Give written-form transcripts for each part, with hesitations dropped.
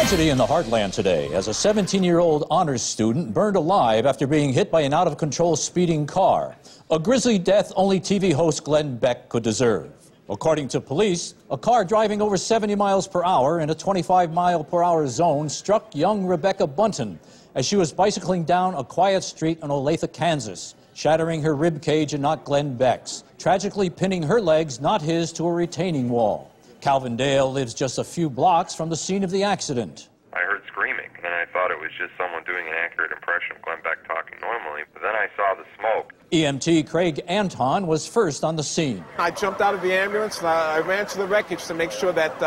Tragedy in the heartland today as a 17-year-old honors student burned alive after being hit by an out-of-control speeding car. A grisly death only TV host Glenn Beck could deserve. According to police, a car driving over 70 miles per hour in a 25-mile-per-hour zone struck young Rebecca Bunton as she was bicycling down a quiet street in Olathe, Kansas, shattering her rib cage and not Glenn Beck's, tragically pinning her legs, not his, to a retaining wall. Calvin Dale lives just a few blocks from the scene of the accident. I heard screaming, and I thought it was just someone doing an accurate impression of Glenn Beck talking normally, but then I saw the smoke. EMT Craig Anton was first on the scene. I jumped out of the ambulance and I ran to the wreckage to make sure that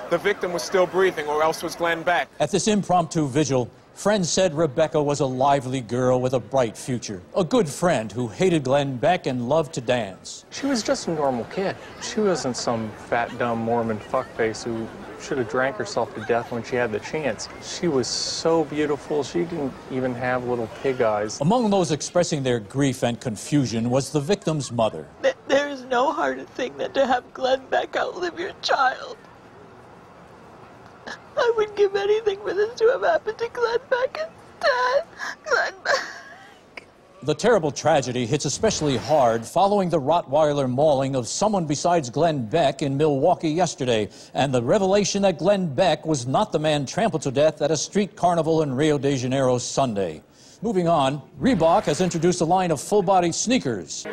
the victim was still breathing, or else was Glenn Beck. At this impromptu vigil, friends said Rebecca was a lively girl with a bright future, a good friend who hated Glenn Beck and loved to dance. She was just a normal kid. She wasn't some fat, dumb Mormon fuckface who should have drank herself to death when she had the chance. She was so beautiful, she didn't even have little pig eyes. Among those expressing their grief and confusion was the victim's mother. There is no harder thing than to have Glenn Beck outlive your child. I would give anything for this to have happened to Glenn Beck instead. Glenn Beck. The terrible tragedy hits especially hard following the Rottweiler mauling of someone besides Glenn Beck in Milwaukee yesterday, and the revelation that Glenn Beck was not the man trampled to death at a street carnival in Rio de Janeiro Sunday. Moving on, Reebok has introduced a line of full-body sneakers.